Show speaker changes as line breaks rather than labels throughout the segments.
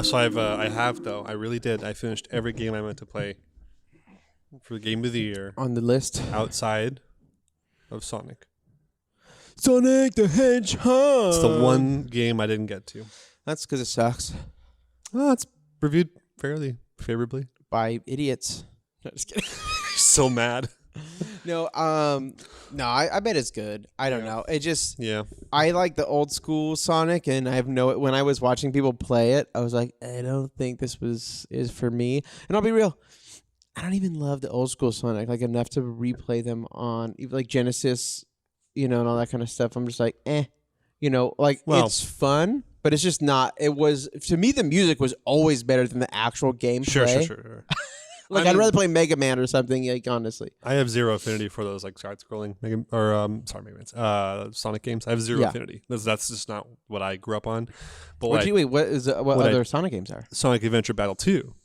So I have though. I really did. I finished every game I meant to play for the game of the year
On the list.
outside of Sonic.
Sonic the Hedgehog.
It's the one game I didn't get to.
That's because it sucks.
Oh, it's reviewed fairly favorably.
By idiots. No, just kidding.
So mad.
No, I bet it's good. I don't know. It just,
Yeah.
I like the old school Sonic, and when I was watching people play it, I was like, I don't think this is for me. And I'll be real, I don't even love the old school Sonic like enough to replay them on like Genesis, and all that kind of stuff. I'm just like, it's fun, but it's just not. It was, to me, the music was always better than the actual gameplay.
Sure.
I'd rather play Mega Man or something, like, honestly.
I have zero affinity for those like side-scrolling Mega Man's, Sonic games. I have zero affinity. That's just not what I grew up on. But
what other Sonic games are?
Sonic Adventure Battle 2,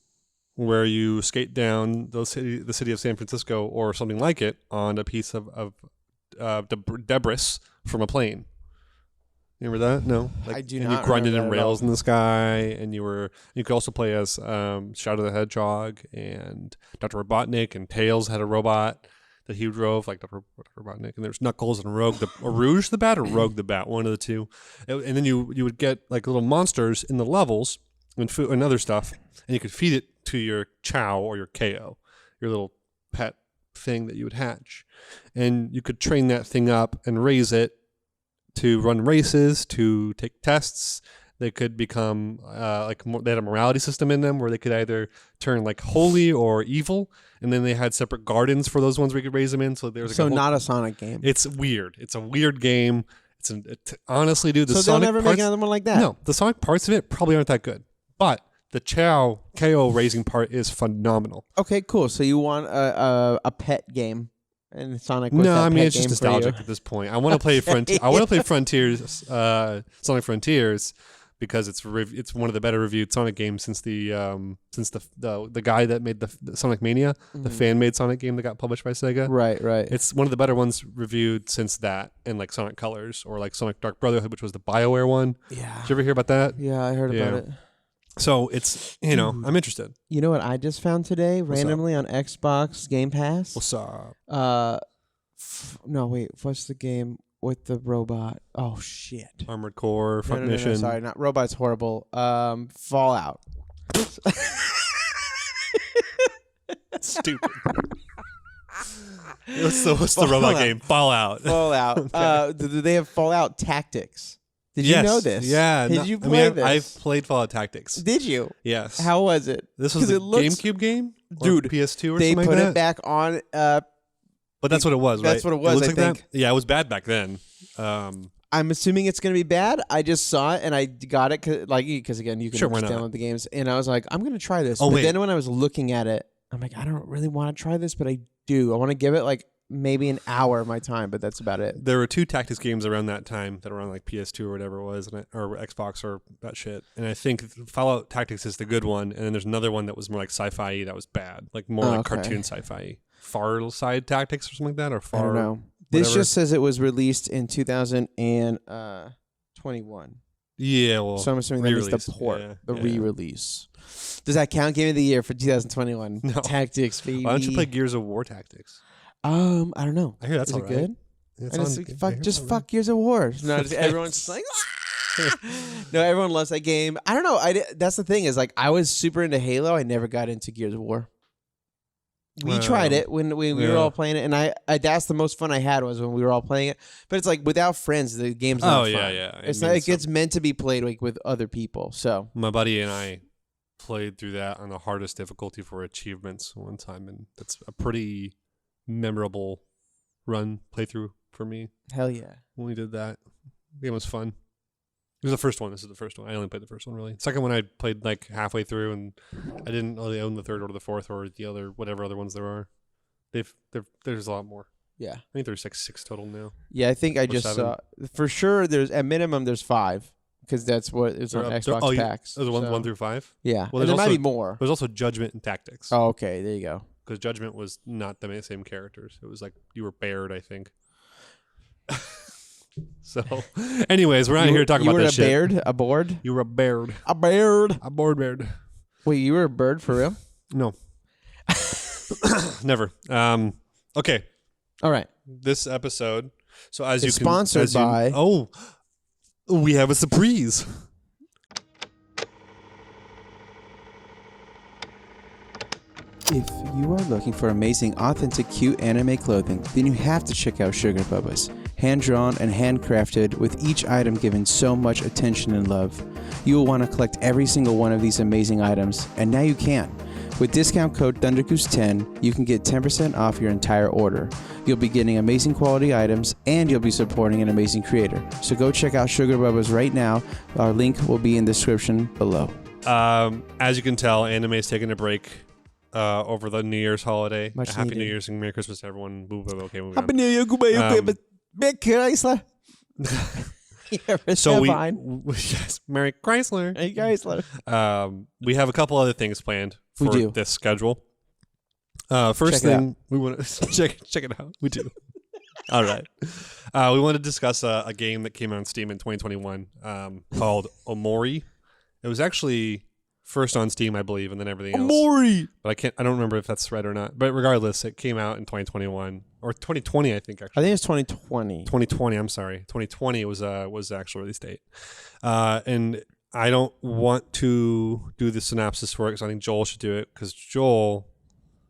where you skate down the city of San Francisco or something like it on a piece of debris from a plane. You remember that? No,
I do
and
not.
You grinded in rails in the sky, and you could also play as Shadow the Hedgehog and Dr. Robotnik, and Tails had a robot that he drove, like Dr. Robotnik, and there's Knuckles and Rouge the Bat, or Rogue the Bat, one of the two. And then you would get like little monsters in the levels and food and other stuff, and you could feed it to your Chow or your KO, your little pet thing that you would hatch, and you could train that thing up and raise it to run races, to take tests. They could become they had a morality system in them where they could either turn like holy or evil, and then they had separate gardens for those ones where you could raise them in. So there's
not a Sonic game.
It's weird. It's a weird game. Honestly, dude.
They'll never make another one like that.
No, the Sonic parts of it probably aren't that good, but the Chow KO raising part is phenomenal.
Okay, cool. So you want a pet game? And Sonic.
No, I mean it's just nostalgic at this point. I want to play I want to play Frontiers, Sonic Frontiers, because it's one of the better reviewed Sonic games since the guy that made the Sonic Mania, the fan made Sonic game that got published by Sega.
Right.
It's one of the better ones reviewed since that, and like Sonic Colors or like Sonic Dark Brotherhood, which was the BioWare one.
Yeah.
Did you ever hear about that?
Yeah, I heard about it.
So it's I'm interested.
You know what I just found today randomly on Xbox Game Pass?
What's up?
No, wait. What's the game with the robot? Oh shit!
Armored Core, Front Mission.
No, sorry, not robot's horrible. Fallout.
Stupid. What's the robot game? Fallout.
Fallout.
Okay.
Do they have Fallout Tactics? Did you know this?
Yeah.
Did you play this?
I've played Fallout Tactics.
Did you?
Yes.
How was it?
This was a GameCube game?
Dude,
or PS2 or
they
something like
put
that?
it back on.
But that's what it was, right?
That's what it was,
looks
I
like
think.
That? Yeah, it was bad back then.
I'm assuming it's going to be bad. I just saw it, and I got it because again, you can just download the games. And I was like, I'm going to try this. But then when I was looking at it, I'm like, I don't really want to try this, but I do. I want to give it like maybe an hour of my time, but that's about it.
There were two tactics games around that time that were on like PS2 or whatever it was, or Xbox or that shit. And I think Fallout Tactics is the good one, and then there's another one that was more like sci-fi that was bad, like more like cartoon sci-fi. Far Side Tactics or something like that, or Far.
I don't know. This just says it was released in 2021.
Yeah, well,
so I'm assuming that means the port, re-release. Does that count? Game of the Year for 2021?
No.
Tactics, baby.
Why don't you play Gears of War Tactics?
I don't know.
I hear that's
Is it good?
Fuck
Gears of War. No, everyone's just like, no, everyone loves that game. I don't know. That's the thing is like I was super into Halo. I never got into Gears of War. We tried it when we were all playing it, and I that's the most fun I had was when we were all playing it. But it's like without friends, the game's not fun. It's not. It gets meant to be played like with other people. So
my buddy and I played through that on the hardest difficulty for achievements one time, and that's a pretty memorable playthrough for me.
Hell yeah!
When we did that, the game was fun. It was the first one. This is the first one. I only played the first one, really. Second one I played like halfway through, and I didn't really own the third or the fourth or the other, whatever other ones there are. There's a lot more.
Yeah.
I think there's like 6 total now.
Yeah, I think I just saw, for sure, at minimum, there's 5, because that's what is on Xbox packs.
There's 1 through 5?
Yeah.
Well,
there might be more.
There's also Judgment and Tactics.
Oh, okay. There you go.
Because Judgment was not the same characters. It was like you were Baird, I think. So, anyways, we're not here talking about that shit.
You were a bird?
You were a bird.
A bird?
A bored bird.
Wait, you were a bird for real?
No. Never. Okay.
All right.
This episode. So as
It's
you can,
sponsored by.
We have a surprise.
If you are looking for amazing, authentic, cute anime clothing, then you have to check out SUGARBUBBAS. Hand-drawn and handcrafted, with each item given so much attention and love. You will want to collect every single one of these amazing items, and now you can. With discount code ThunderGoose10, you can get 10% off your entire order. You'll be getting amazing quality items, and you'll be supporting an amazing creator. So go check out SUGARBUBBAS right now. Our link will be in the description below.
As you can tell, anime is taking a break over the New Year's holiday.
Much
Happy
needed.
New Year's and Merry Christmas to everyone. Okay, moving
Happy
on.
New Year, goodbye, but Big Chrysler.
So
fine.
yes, Merry Chrysler.
Hey, Chrysler.
We have a couple other things planned
We
for
do.
this schedule. First
Check it
thing we want to check it out. We do. All right. We want to discuss a game that came out on Steam in 2021 called Omori. It was actually first on Steam, I believe, and then everything else.
Omori.
But I don't remember if that's right or not. But regardless, it came out in 2021 or 2020, I think. Actually,
I think it's 2020.
2020. I'm sorry, 2020 was the actual release date. And I don't want to do the synopsis for it because I think Joel should do it. Because Joel,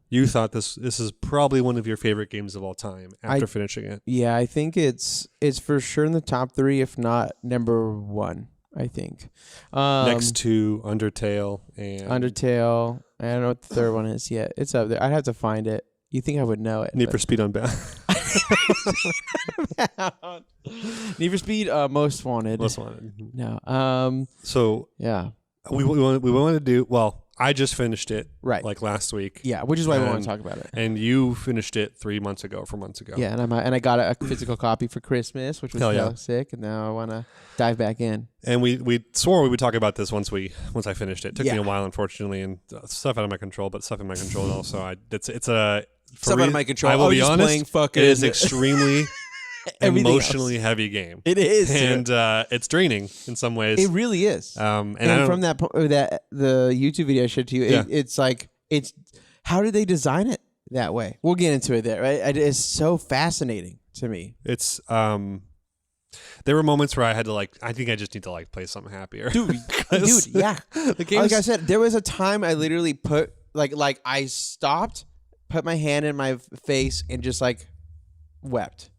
you thought this is probably one of your favorite games of all time after finishing it.
Yeah, I think it's for sure in the top 3, if not number 1. I think
Next to Undertale and
Undertale. I don't know what the third one is yet. It's up there. I'd have to find it. You think I would know it?
Need for Speed Unbound.
Need for Speed. Most Wanted.
Most Wanted.
No.
So
Yeah.
we want to do well. I just finished it
Right.
like last week.
Yeah. Which is why we want to talk about it.
And you finished it 4 months ago.
Yeah, and I got a physical copy for Christmas, which was
Hell yeah.
hella sick, and now I want to dive back in.
And we swore we would talk about this once I finished it. It took me
Yeah.
a while, unfortunately, and stuff out of my control, but stuff in my control also. It's a
Stuff out of my control.
I will
I was
be
just
honest.
playing fucking
It is extremely
everything
emotionally heavy game,
It is,
and it's draining in some ways.
it really is.
And
from that the YouTube video I showed to you,
Yeah.
it's like how did they design it that way? We'll get into it there, right? It's so fascinating to me.
it's there were moments where I had to I think I just need to play something happier,
Dude, yeah.
The game
Like I said, there was a time I literally put like I stopped, put my hand in my face, and just wept.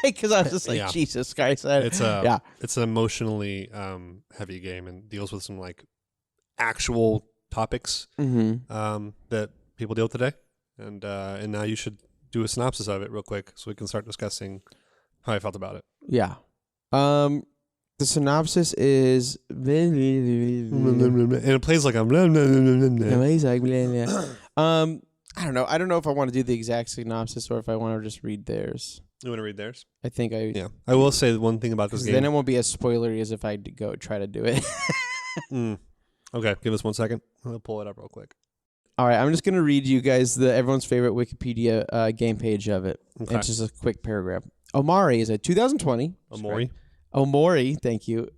Because I was just like,
Yeah.
Jesus Christ. It's
an emotionally heavy game and deals with some actual topics that people deal with today, and now you should do a synopsis of it real quick so we can start discussing how I felt about it.
Yeah. The synopsis is
And it plays like I'm
I don't know. I don't know if I want to do the exact synopsis or if I want to just read theirs.
You want to read theirs?
I think
Yeah. I will say one thing about this game.
then it won't be as spoilery as if I go try to do it.
Okay, give us 1 second. I'll pull it up real quick.
All right, I'm just gonna read you guys everyone's favorite Wikipedia game page of it.
Okay.
It's just a quick paragraph. Omori is a 2020.
Omori.
Omori, thank you,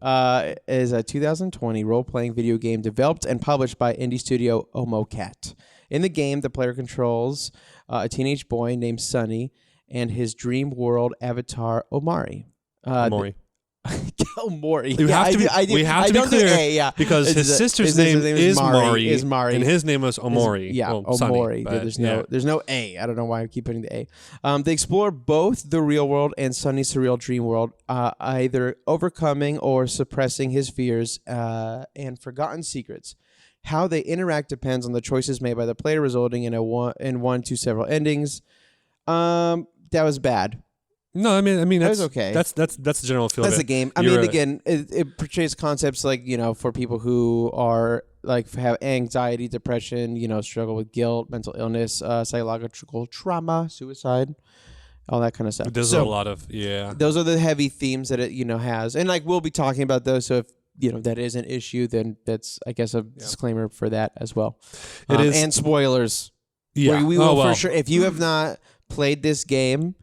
is a 2020 role-playing video game developed and published by indie studio Omocat. In the game, the player controls a teenage boy named Sunny and his dream world avatar Omari.
Omori.
Omori.
You have to be. We have to be clear,
yeah,
because his sister's name is Mari, and his name was Omori.
Yeah,
well, Sunny,
Omori.
but
There's no A. I don't know why I keep putting the A. They explore both the real world and Sunny's surreal dream world, either overcoming or suppressing his fears and forgotten secrets. How they interact depends on the choices made by the player, resulting in one to several endings. That was bad.
No, I mean
That
that's
was okay.
That's the general feel.
That's
of
the
it.
game. I mean, again, it portrays concepts for people who are have anxiety, depression, struggle with guilt, mental illness, psychological trauma, suicide, all that kind of stuff.
There's a lot of
Those are the heavy themes that it has, and we'll be talking about those. So if that is an issue, then that's I guess a disclaimer for that as well.
It is,
and spoilers.
Yeah,
We will for sure. If you have not played this game,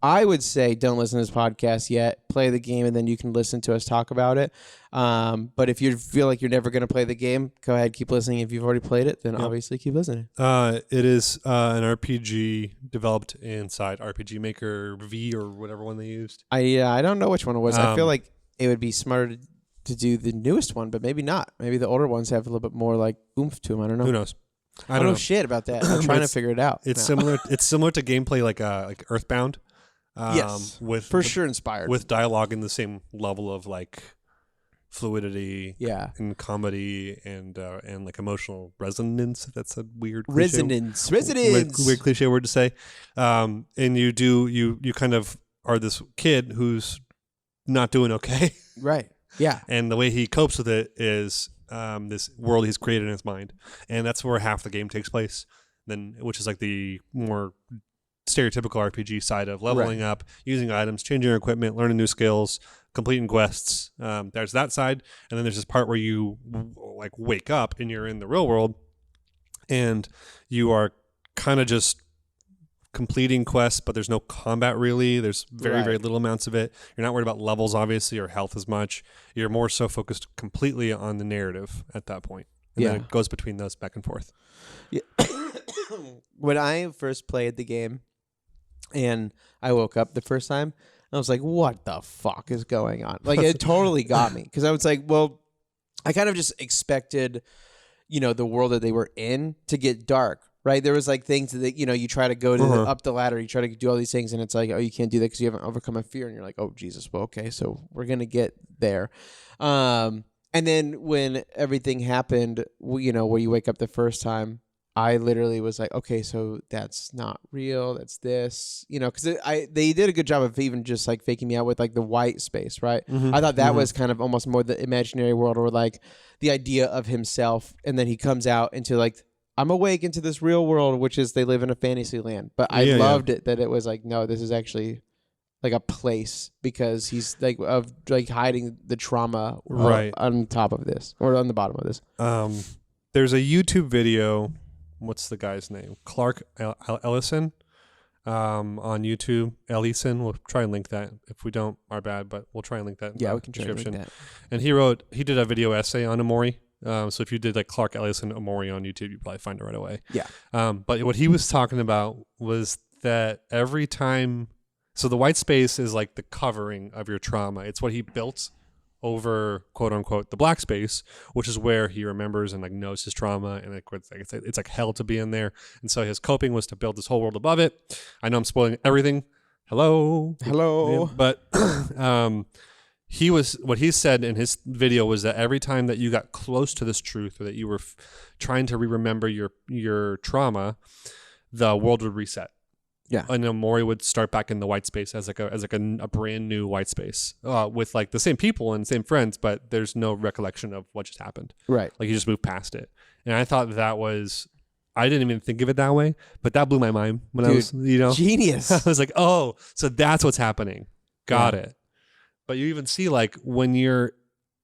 I would say don't listen to this podcast yet. Play the game, and then you can listen to us talk about it. But if you feel like you're never going to play the game, go ahead, keep listening. If you've already played it, then obviously keep listening.
It is an RPG developed inside RPG Maker V or whatever one they used.
I don't know which one it was. I feel like it would be smarter to do the newest one, but maybe not. Maybe the older ones have a little bit more like oomph to them. I don't know.
Who knows?
I don't know shit about that. I'm trying to figure it out.
It's similar. It's similar to gameplay like Earthbound.
Yes, for sure inspired
with dialogue in the same level of like fluidity, and comedy and like emotional resonance. If that's a weird
resonance,
weird cliche word to say. And you kind of are this kid who's not doing okay,
right? Yeah,
and the way he copes with it is this world he's created in his mind, and that's where half the game takes place. Then, which is like the more stereotypical RPG side of leveling up, using items, changing your equipment, learning new skills, completing quests. There's that side, and then there's this part where you like wake up and you're in the real world, and you are kind of just completing quests, but there's no combat really. There's very little amounts of it. You're not worried about levels, obviously, or health as much. You're more so focused completely on the narrative at that point. And then it goes between those back and forth.
Yeah. When I first played the game and I woke up the first time, I was like, what the fuck is going on? Like, it totally got me. Because I was like, well, I kind of just expected, the world that they were in to get dark. Right, there was like things that you try to go to up the ladder, you try to do all these things, and it's like, oh, you can't do that because you haven't overcome a fear, and you're like, oh Jesus, well, okay, so we're gonna get there. And then when everything happened, where you wake up the first time, I literally was like, okay, so that's not real, that's this, because they did a good job of even just like faking me out with like the white space, right? I thought that was kind of almost more the imaginary world, or like the idea of himself, and then he comes out into like, I'm awake into this real world, which is they live in a fantasy land. But I loved it that it was like, no, this is actually like a place, because he's like hiding the trauma on top of this, or on the bottom of this.
There's a YouTube video. What's the guy's name? Clark Ellison on YouTube. Ellison. We'll try and link that. If we don't, our bad, but we'll try and link that in the
we can try
description.
to link that.
And he did a video essay on Omori. So if you did like Clark Ellison Omori on YouTube, you'd probably find it right away. Yeah. But what he was talking about was that every time, so the white space is like the covering of your trauma. It's what he built over, quote unquote, the black space, which is where he remembers and like knows his trauma, and it's like hell to be in there. And so his coping was to build this whole world above it. I know I'm spoiling everything. Hello.
Yeah,
but what he said in his video was that every time that you got close to this truth, or that you were trying to remember your trauma, the world would reset. Yeah, and Omori would start back in the white space as like a brand new white space with like the same people and same friends, but there's no recollection of what just happened. Right, like you just moved past it. And I thought that was, I didn't even think of it that way, but that blew my mind when I was
genius.
I was like, oh, so that's what's happening. Got it. But you even see like when you're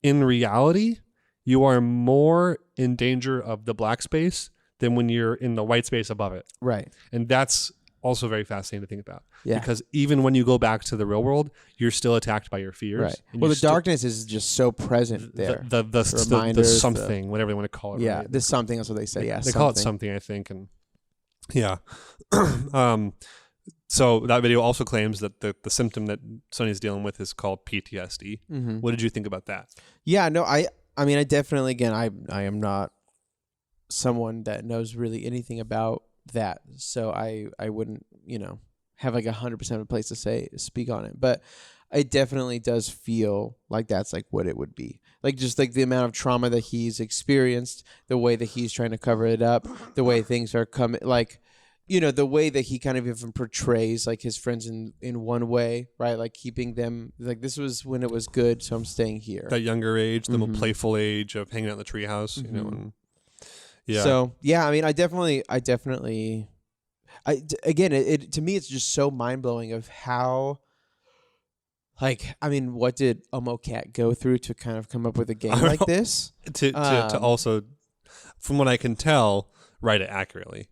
in reality, you are more in danger of the black space than when you're in the white space above it. Right. And that's also very fascinating to think about. Yeah. Because even when you go back to the real world, you're still attacked by your fears.
Right. Well, the darkness is just so present there.
The something, whatever you want to call it.
Yeah.
Right?
The something, that's what they say. Yeah.
They call it something, I think. And yeah. So that video also claims that the symptom that Sonny's dealing with is called PTSD. Mm-hmm. What did you think about that?
Yeah, no, I mean, I definitely, again, I am not someone that knows really anything about that. So I wouldn't, have like 100% of a place to speak on it. But it definitely does feel like that's like what it would be. Like just like the amount of trauma that he's experienced, the way that he's trying to cover it up, the way things are coming, like, the way that he kind of even portrays like his friends in one way, right? Like keeping them, like this was when it was good, so I'm staying here.
That younger age, the more playful age of hanging out in the treehouse, and yeah.
So yeah, I mean, I definitely, again, it to me, it's just so mind blowing of how, like, I mean, what did OmoCat go through to kind of come up with a game like this?
To also, from what I can tell, write it accurately.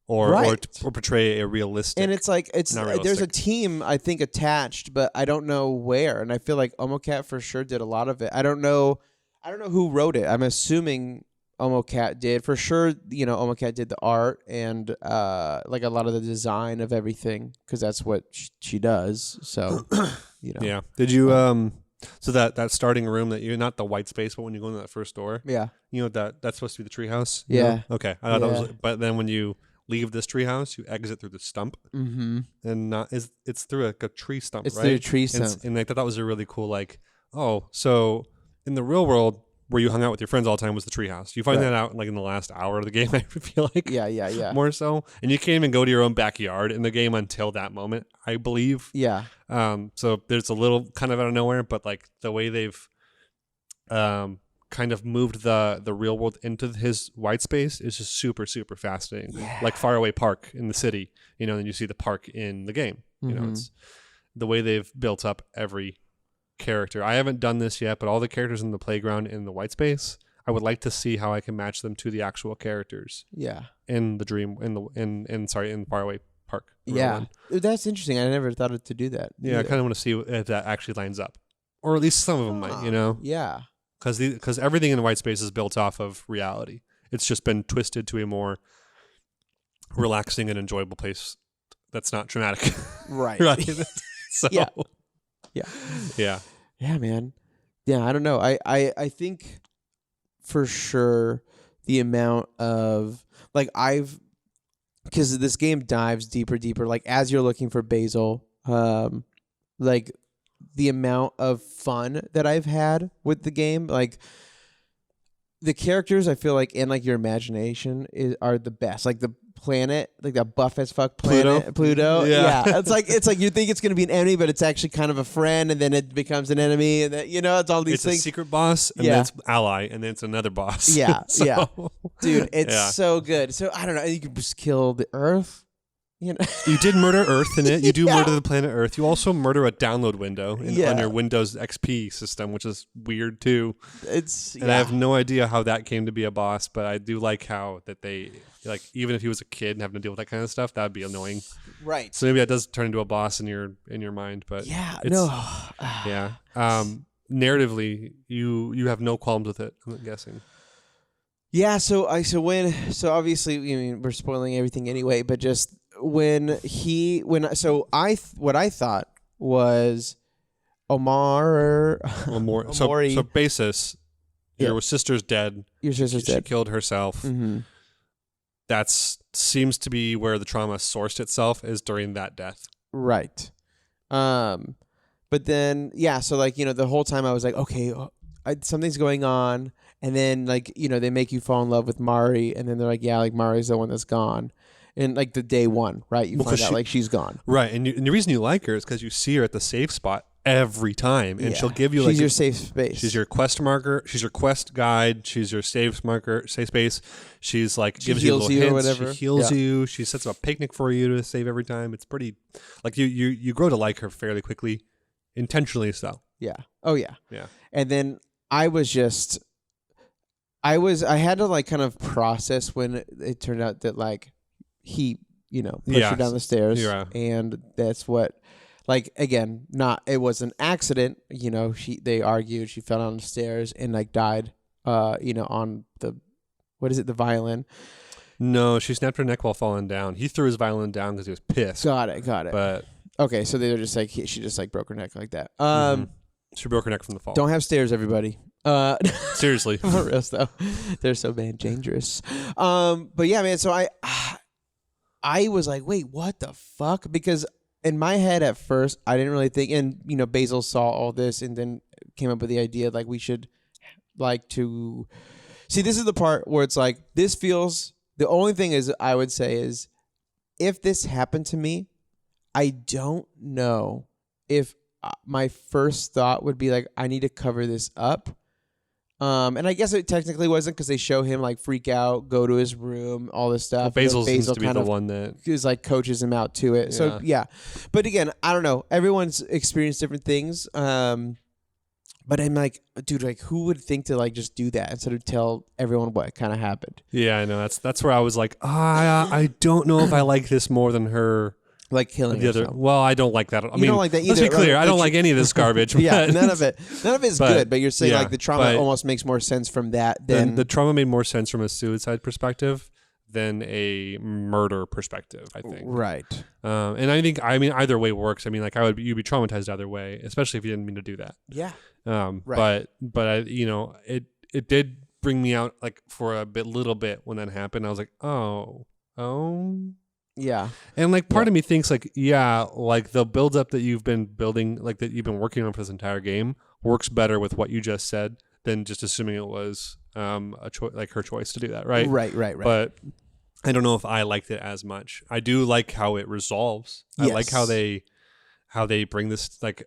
or
Right.
or portray a realistic.
And it's like
not
there's a
realistic.
team I think attached, but I don't know where. And I feel like OmoCat for sure did a lot of it. I don't know who wrote it. I'm assuming OmoCat did for sure. OmoCat did the art and like a lot of the design of everything because that's what she does. So
Yeah. Did you so that starting room that you not the white space, but when you go into that first door,
Yeah.
that's supposed to be the treehouse.
Yeah.
Okay. I thought that was, but then when you leave this treehouse, you exit through the stump,
Mm-hmm.
and it's through a tree stump,
It's
right?
through a tree
And
stump.
and I thought that was a really cool, like, oh, so in the real world where you hung out with your friends all the time was the treehouse. You find
Right.
that out like in the last hour of the game. I feel like
Yeah.
more so, and you can't even go to your own backyard in the game until that moment, I believe.
Yeah.
So there's a little kind of out of nowhere, but like the way they've kind of moved the real world into his white space is just super, super fascinating.
Yeah.
Like Faraway Park in the city, and you see the park in the game. It's the way they've built up every character. I haven't done this yet, but all the characters in the playground in the white space, I would like to see how I can match them to the actual characters
Yeah.
in the dream in Faraway Park.
Yeah. That's interesting. I never thought to do that.
Yeah, I kind of want to see if that actually lines up, or at least some of them might.
Yeah.
Because everything in the white space is built off of reality. It's just been twisted to a more relaxing and enjoyable place that's not traumatic.
Right.
Right. So,
Yeah.
Yeah.
Yeah, man. Yeah, I don't know. I think for sure the amount of like because this game dives deeper. Like as you're looking for Basil, like the amount of fun that I've had with the game, like the characters, I feel like, and like your imagination are the best. Like the planet, like that buff as fuck planet, Pluto.
Yeah.
It's like you think it's gonna be an enemy, but it's actually kind of a friend, and then it becomes an enemy, and then it's all these
It's
things.
a secret boss, and then it's ally, and then it's another boss.
Yeah,
So,
yeah. Dude, it's
Yeah.
so good. So I don't know. You can just kill the Earth. You
did murder Earth in it. You do
Yeah.
murder the planet Earth. You also murder a download window on
Yeah.
your Windows XP system, which is weird too.
It's
And I have no idea how that came to be a boss, but I do like how that they like even if he was a kid and having to deal with that kind of stuff, that'd be annoying.
right.
So maybe that does turn into a boss in your mind, but
Yeah.
it's-
No.
yeah. Narratively, you have no qualms with it. I'm guessing.
Yeah, so obviously we're spoiling everything anyway, but just what I thought was
Omori. So basis,
Yeah.
your sister's dead.
Your sister's
She
dead.
killed herself.
Mm-hmm.
That seems to be where the trauma sourced itself is during that death.
Right. But then so like the whole time I was like, okay, something's going on, and then like they make you fall in love with Mari, and then they're like, yeah, like Mari's the one that's gone. And like the day one, right? You find out like she's gone.
Right, and the reason you like her is because you see her at the safe spot every time, and she'll give you like
she's your safe space.
She's your quest marker. She's your quest guide. She's your safe marker, safe space. She's like gives you little hints.
Or whatever.
She heals you. She sets up a picnic for you to save every time. It's pretty, like you grow to like her fairly quickly, intentionally so.
Yeah. Oh yeah.
Yeah.
And then I had to like kind of process when it turned out that like he, pushed her down the stairs, and that's what, like, again, it was an accident. They argued. She fell down the stairs and like died. On the the violin.
No, she snapped her neck while falling down. He threw his violin down because he was pissed.
Got it.
But
okay, so they were just like she just like broke her neck like that.
she broke her neck from the fall.
Don't have stairs, everybody.
Seriously.
For real though, they're so dangerous. But yeah, man. So I was like, wait, what the fuck? Because in my head at first, I didn't really think, and Basil saw all this and then came up with the idea like we should like to see. This is the part where it's like this feels. The only thing is I would say is if this happened to me, I don't know if my first thought would be like I need to cover this up. And I guess it technically wasn't because they show him like freak out, go to his room, all this stuff.
Well, Basil seems to be the one that
is like coaches him out to it. So yeah, but again, I don't know. Everyone's experienced different things. But But I'm like, dude, like, who would think to like just do that instead of tell everyone what kind of happened?
Yeah, I know. That's where I was like, I don't know if I like this more than her.
Like killing
The other,
yourself.
well, I don't like that. I
You
mean,
don't like that
let's be
either,
clear.
right?
I don't
Like
like any of this garbage.
Yeah,
but-
none of it is good. But you're saying
yeah,
like the trauma
but
almost makes more sense from that
then
than
the trauma made more sense from a suicide perspective than a murder perspective, I think.
right.
And I mean, either way works. I mean, like you'd be traumatized either way, especially if you didn't mean to do that.
Yeah.
Right. But I, it did bring me out like for a little bit when that happened. I was like, oh.
Yeah.
And like part of me thinks like, yeah, like the build up that you've been building, like that you've been working on for this entire game works better with what you just said than just assuming it was like her choice to do that. Right.
Right.
But I don't know if I liked it as much. I do like how it resolves. I like how they bring this like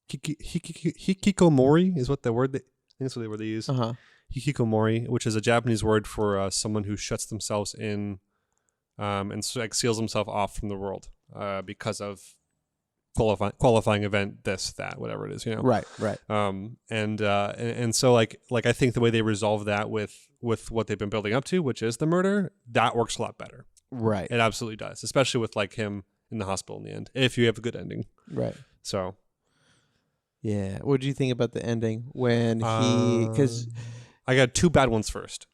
hikikomori is what the word I think that's what the word they use. Hikikomori, which is a Japanese word for someone who shuts themselves in and so, like seals himself off from the world because of qualifying event, this, that, whatever it is,
Right.
And so like I think the way they resolve that with what they've been building up to, which is the murder, that works a lot better.
Right.
It absolutely does, especially with like him in the hospital in the end, if you have a good ending.
Right.
So
yeah, what did you think about the ending when because
I got two bad ones first.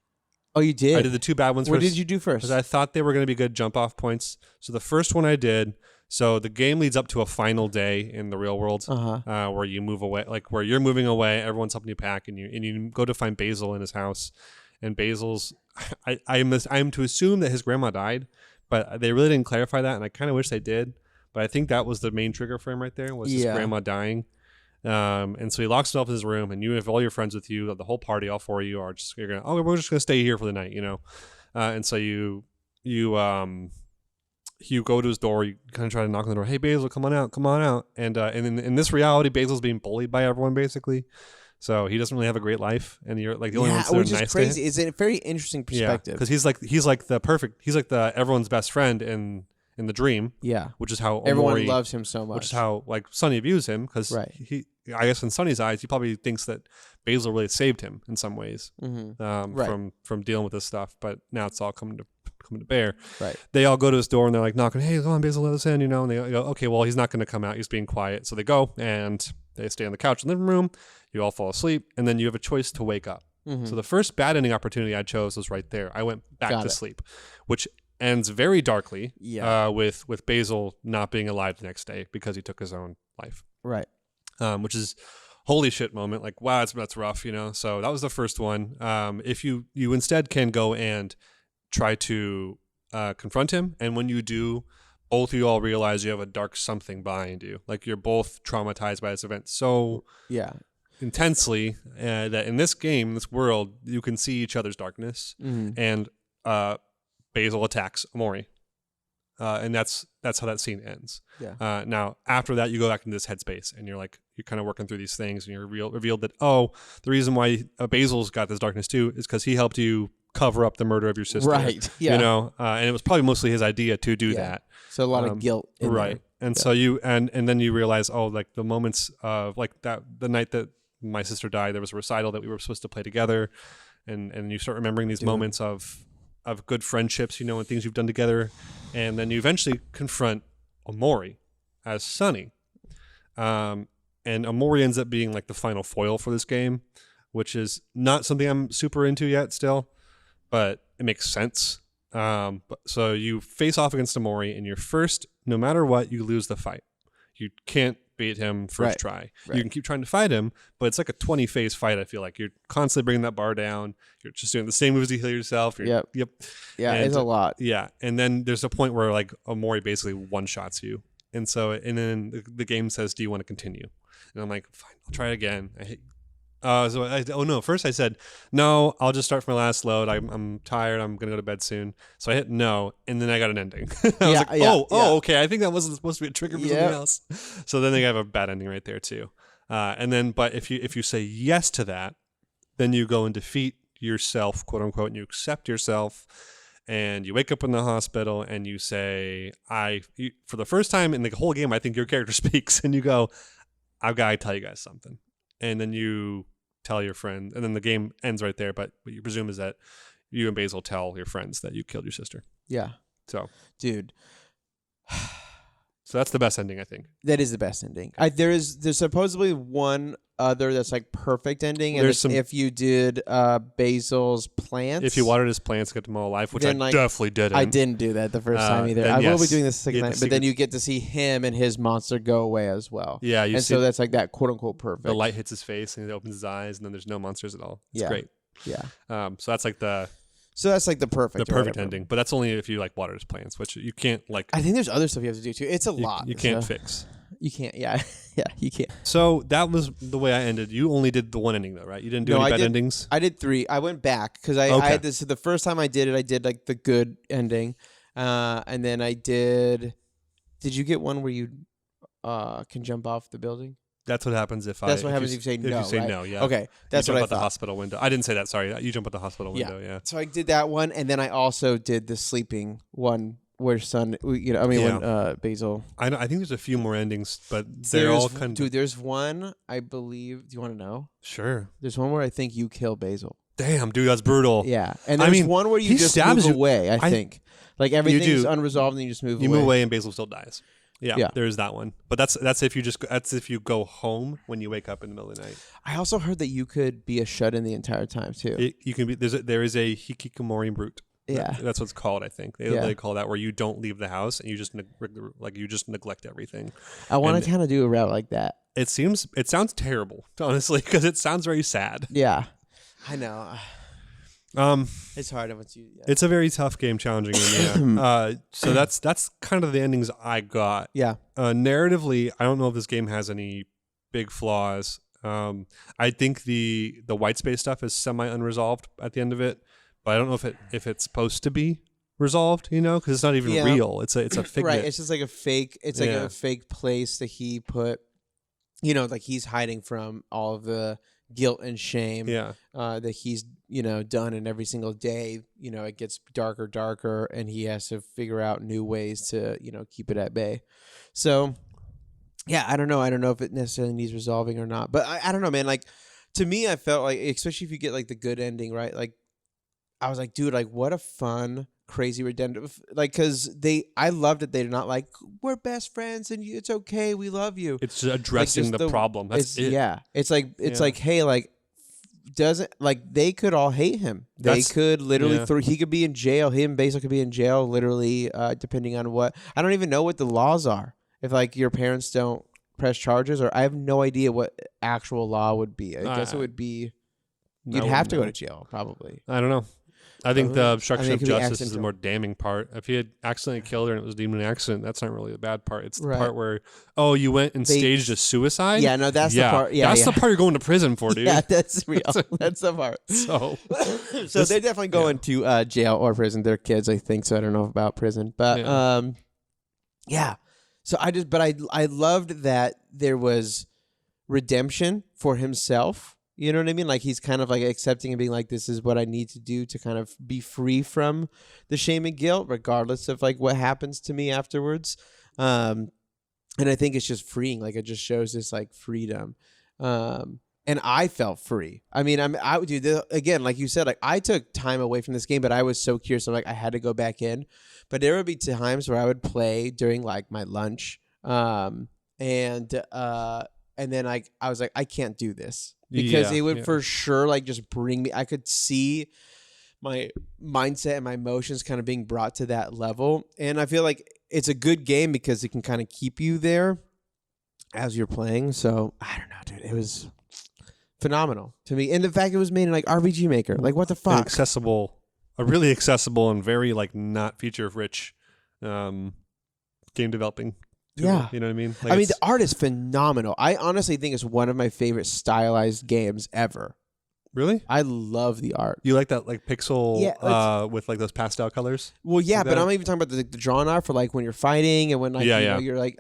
Oh, you did?
I did the two bad ones
what
first.
What did you do first?
Because I thought they were going to be good jump off points. So the first one I did. So the game leads up to a final day in the real world, where you move away, like where you're moving away. Everyone's helping you pack, and you go to find Basil in his house. And Basil's, I'm to assume that his grandma died, but they really didn't clarify that, and I kind of wish they did. But I think that was the main trigger for him right there, was his grandma dying. And so he locks himself in his room, and you have all your friends with you, the whole party, all four of you are just we're just gonna stay here for the night, and so you go to his door, you kind of try to knock on the door, hey Basil, come on out, and in this reality, Basil's being bullied by everyone basically, so he doesn't really have a great life, and you're like the only ones that
which
are
is
nice
crazy.
to him.
It's a very interesting perspective.
Because he's like the everyone's best friend in the dream, which is how
everyone
Omori
loves him so much,
which is how like Sonny views him, because he, I guess in Sonny's eyes, he probably thinks that Basil really saved him in some ways from dealing with this stuff, but now it's all coming to bear.
Right.
They all go to his door and they're like knocking, hey, come on, Basil, let us in, and they go, okay, well, he's not going to come out, he's being quiet. So they go and they stay on the couch in the living room, you all fall asleep, and then you have a choice to wake up. So the first bad ending opportunity I chose was right there. I went back to sleep, which ends very darkly with Basil not being alive the next day because he took his own life.
Right.
Which is holy shit moment. Like, wow, that's rough, So that was the first one. If you instead can go and try to confront him, and when you do, both of you all realize you have a dark something behind you. Like you're both traumatized by this event so intensely that in this game, in this world, you can see each other's darkness. And Basil attacks Omori. And that's how that scene ends. Now, after that, you go back into this headspace, and you're kind of working through these things, and you're revealed that, the reason why Basil's got this darkness too is because he helped you cover up the murder of your sister.
Right. Yeah.
And it was probably mostly his idea to do that.
So a lot of guilt in
right.
there.
And so you and then you realize, like the moments of like that, the night that my sister died, there was a recital that we were supposed to play together, and you start remembering these moments of good friendships, and things you've done together, and then you eventually confront Omori as Sonny, and Omori ends up being like the final foil for this game, which is not something I'm super into yet still, but it makes sense. So you face off against Omori, and no matter what, you lose the fight. You can't beat him first try. You can keep trying to fight him, but it's like a 20-phase fight. I feel like you're constantly bringing that bar down. You're just doing the same moves to heal yourself.
Yep. Yeah,
and
it's a lot.
Yeah, and then there's a point where like Omori basically one-shots you, and then the game says, "Do you want to continue?" And I'm like, "Fine, I'll try it again." First I said, no, I'll just start from my last load. I'm tired. I'm going to go to bed soon. So I hit no, and then I got an ending. I was like, okay. I think that wasn't supposed to be a trigger for something else. So then they have a bad ending right there too. But if you say yes to that, then you go and defeat yourself, quote unquote, and you accept yourself, and you wake up in the hospital and you say, for the first time in the whole game, I think your character speaks, and you go, I've got to tell you guys something. And then you tell your friend, and then the game ends right there. But what you presume is that you and Basil tell your friends that you killed your sister.
Yeah.
So,
dude.
So that's the best ending, I think.
That is the best ending. There's supposedly one other that's like perfect ending, and if you did Basil's plants.
If you watered his plants, get them all alive, which I definitely didn't.
I didn't do that the first time either. I will be doing this the second time, but then you get to see him and his monster go away as well.
Yeah,
so that's like that quote unquote perfect.
The light hits his face and he opens his eyes, and then there's no monsters at all. It's great.
Yeah.
So that's like the
perfect
ending, but that's only if you like water his plants, which you can't like.
I think there's other stuff you have to do too. It's a lot.
You can't fix.
You can't. Yeah, yeah, you can't.
So that was the way I ended. You only did the one ending though, right? You didn't do any bad endings.
I did 3. I went back because I had this. The first time I did it, I did like the good ending, and then I did. Did you get one where you can jump off the building?
That's what happens if
That's what happens if you say no.
If you say
right?
no, yeah.
Okay, that's
you
what I
jump out
thought.
the hospital window. I didn't say that. Sorry, you jump out the hospital window. Yeah.
So I did that one, and then I also did the sleeping one where when Basil.
I think there's a few more endings, but they're all kind of.
Dude, there's one I believe. Do you want to know?
Sure.
There's one where I think you kill Basil.
Damn, dude, that's brutal.
Yeah, and there's one where you just move away. I think like everything's unresolved, and you just move away.
You move away, and Basil still dies. Yeah, there's that one. But that's if you go home when you wake up in the middle of the night.
I also heard that you could be a shut-in the entire time too.
You can be. There is a hikikomori brute.
Yeah,
that's what it's called. I think they call that where you don't leave the house and you just neglect everything.
I want to kind of do a route like that.
It sounds terrible, honestly, because it sounds very sad.
Yeah, I know. It's hard once you. Yeah.
It's a very tough game, challenging game. Yeah. So that's kind of the endings I got.
Yeah.
Narratively, I don't know if this game has any big flaws. I think the white space stuff is semi unresolved at the end of it, but I don't know if it's supposed to be resolved. Because it's not even real. It's a figment.
Right. It's just like a fake. It's like a fake place that he put. Like he's hiding from all of the guilt and shame that he's done, and every single day it gets darker, and he has to figure out new ways to keep it at bay. So I don't know if it necessarily needs resolving or not, but I don't know, man. Like, to me, I felt like, especially if you get like the good ending, right? Like, I was like, dude, like, what a fun, crazy redemptive, like, because I loved it. They're not like, we're best friends and it's okay, we love you.
It's just addressing the problem. That's it.
Yeah, it's like hey, like, doesn't, like, they could all hate him. They could literally he could be in jail. Him, Basil, could be in jail literally, depending on what. I don't even know what the laws are. If like your parents don't press charges, or I have no idea what actual law would be. I guess it would be you'd have to go to jail probably.
I don't know. I think the obstruction of justice is the more damning part. If he had accidentally killed her and it was deemed an accident, that's not really the bad part. It's the part where, you went and staged a suicide?
Yeah, no, that's the part. Yeah,
that's the part you're going to prison for, dude.
Yeah, that's real. That's the part.
So
they're definitely going to jail or prison. They're kids, I think, so I don't know about prison. But, So I loved that there was redemption for himself. You know what I mean? Like, he's kind of like accepting and being like, this is what I need to do to kind of be free from the shame and guilt, regardless of like what happens to me afterwards. And I think it's just freeing. Like, it just shows this like freedom. And I felt free. I mean, again, like you said, like, I took time away from this game, but I was so curious. I'm like, I had to go back in. But there would be times where I would play during like my lunch. And then I was like, I can't do this. Because it would for sure like just bring me. I could see my mindset and my emotions kind of being brought to that level, and I feel like it's a good game because it can kind of keep you there as you're playing. So I don't know, dude. It was phenomenal to me, and the fact it was made in like RPG Maker, like what the fuck,
a really accessible and very like not feature rich game developing.
Yeah.
You know what I mean? Like,
I mean, the art is phenomenal. I honestly think it's one of my favorite stylized games ever.
Really?
I love the art.
You like that like pixel with like those pastel colors?
Well, yeah, like but I'm even talking about the drawn art for like when you're fighting and when like you're like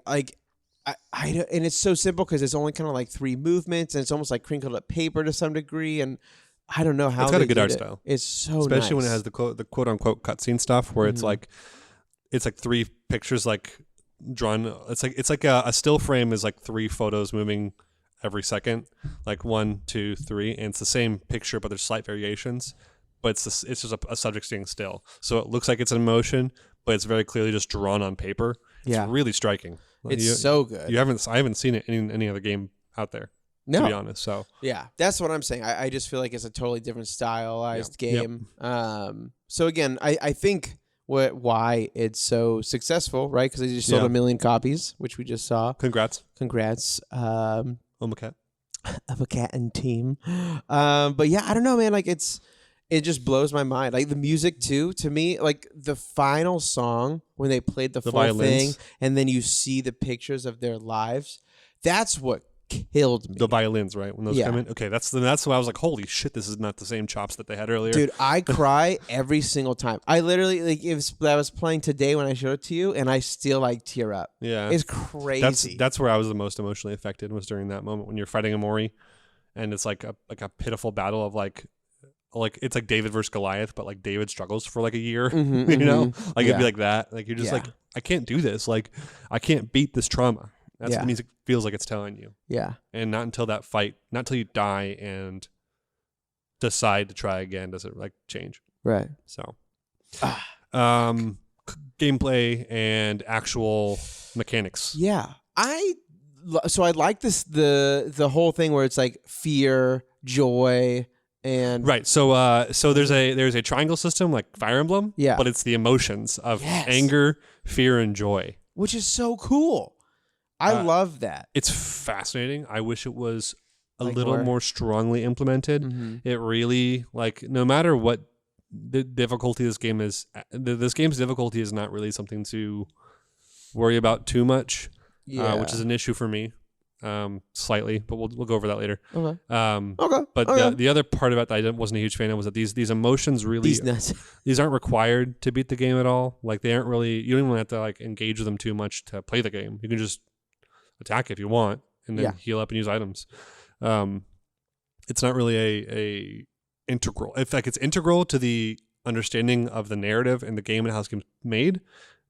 and it's so simple because it's only kind of like 3 movements and it's almost like crinkled up paper to some degree, and I don't know how
it's got a good art style.
It's so
especially
nice.
when it has the quote unquote cutscene stuff where it's like 3 pictures like drawn. It's like a still frame is like 3 photos moving every second, like 1, 2, 3, and it's the same picture, but there's slight variations. But it's just a subject staying still, so it looks like it's in motion, but it's very clearly just drawn on paper.
Yeah.
It's really striking. Like,
It's so good.
I haven't seen it in any other game out there.
No.
To be honest. So
Yeah, that's what I'm saying. I just feel like it's a totally different stylized
Yep.
game. So again, I think why it's so successful, right? Because they just sold
Yeah.
1 million copies, which we just saw.
congrats,
Congrats,
Omacat.
of a cat and team. But yeah, I don't know, man. Like it just blows my mind. Like the music too, to me, like the final song when they played the full
violins.
thing, and then you see the pictures of their lives. That's what killed me.
The violins, right? When those
Yeah.
come in. Okay, that's why I was like, holy shit, this is not the same chops that they had earlier.
Dude, I cry every single time. I literally like if I was playing today when I showed it to you, and I still like tear up.
Yeah.
It's crazy.
That's where I was the most emotionally affected, was during that moment when you're fighting Omori, and it's like a pitiful battle of like it's like David versus Goliath, but like David struggles for like a year.
Mhm,
you know?
mhm.
Like
Yeah.
it'd be like that. Like you're just
Yeah.
like, I can't do this. Like I can't beat this trauma. That's
Yeah.
what music feels like it's telling you.
Yeah.
And not until that fight, not until you die and decide to try again does it like change.
Right.
So
Ah.
gameplay and actual mechanics.
Yeah. I like this the whole thing where it's like fear, joy, and
Right. So there's a triangle system like Fire Emblem,
Yeah.
but it's the emotions of
Yes.
anger, fear, and joy.
which is so cool. I love that.
It's fascinating. I wish it was a
Like
little
more-
more strongly implemented.
Mhm.
It really, like, no matter what the difficulty this game is, this game's difficulty is not really something to worry about too much, which is an issue for me, slightly, but we'll go over that later.
Okay.
But
Okay.
the other part about that I wasn't a huge fan of was that these emotions really
These nuts.
these aren't required to beat the game at all. Like they aren't really, you don't even have to like engage with them too much to play the game. You can just attack if you want and then
Yeah.
heal up and use items. It's not really a integral. In fact, it's integral to the understanding of the narrative and the game and how this game's made,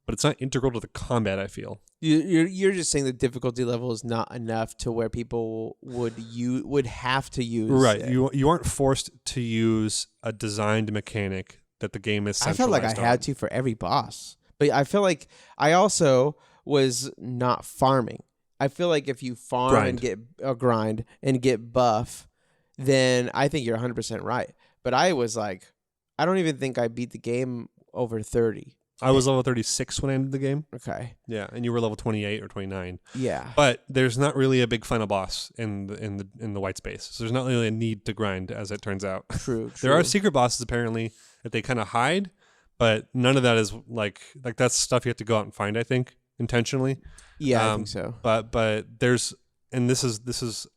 but it's not integral to the combat, I feel.
You're just saying the difficulty level is not enough to where people would have to use
Right.
it.
You aren't forced to use a designed mechanic that the game is
I
centralized
felt like I had to for every boss, but I feel like I also was not farming. I feel like if you farm
Grind.
and get a grind and get buff, then I think you're 100% right. But I was like, I don't even think I beat the game over 30.
I was level 36 when I ended the game.
Okay.
Yeah, and you were level 28 or 29.
Yeah.
But there's not really a big final boss in the white space. So there's not really a need to grind, as it turns out.
True.
There are secret bosses apparently that they kind of hide, but none of that is like that's stuff you have to go out and find, I think, intentionally.
Yeah, I think so.
But there's, and this is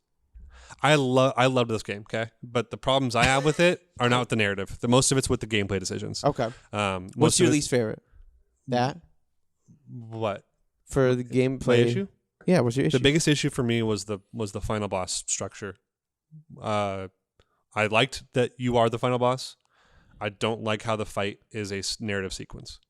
I love this game, okay? But the problems I have with it are not with the narrative. The most of it's with the gameplay decisions.
Okay.
Most
What's
of
your
it-
least favorite? That
what?
for the
Play
gameplay
issue?
Yeah, what's your issue?
The biggest issue for me was the final boss structure. I liked that you are the final boss. I don't like how the fight is a narrative sequence.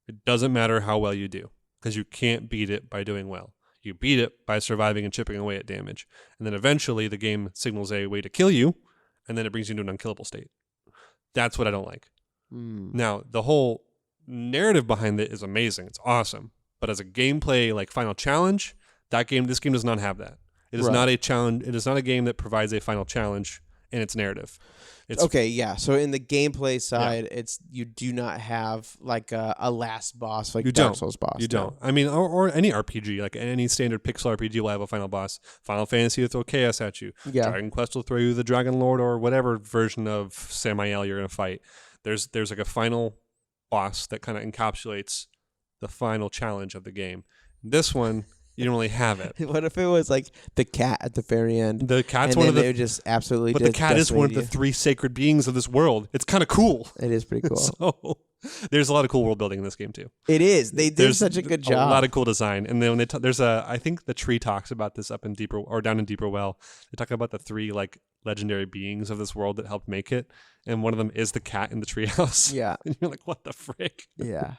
It doesn't matter how well you do, because you can't beat it by doing well. You beat it by surviving and chipping away at damage. And then eventually the game signals a way to kill you, and then it brings you into an unkillable state. That's what I don't like. Now, the whole narrative behind it is amazing. It's awesome. But as a gameplay like final challenge, this game does not have that. It is
Right.
not a challenge. It is not a game that provides a final challenge in its narrative. It's
Okay, yeah. So in the gameplay side, it's you do not have like a last boss like
You
Dark
don't.
Souls boss.
You
no.
don't. I mean, or any RPG, like any standard pixel RPG will have a final boss. Final Fantasy will throw chaos at you.
Yeah.
Dragon Quest will throw you the Dragon Lord or whatever version of Samael you're going to fight. There's like a final boss that kind of encapsulates the final challenge of the game. This one, you don't really have it.
What if it was like the cat at the very end?
The cat's
and
one
then
of the
they would just absolutely.
But the cat is one of the
decimate
three sacred beings of this world. It's kind of cool.
you. It is pretty cool.
So there's a lot of cool world building in this game too.
It is. They did
There's
such a good job.
A lot of cool design. And then when there's I think the tree talks about this up in Deeper or down in Deeper Well. They talk about the three like legendary beings of this world that helped make it, and one of them is the cat in the treehouse.
Yeah.
And you're like, what the frick?
Yeah.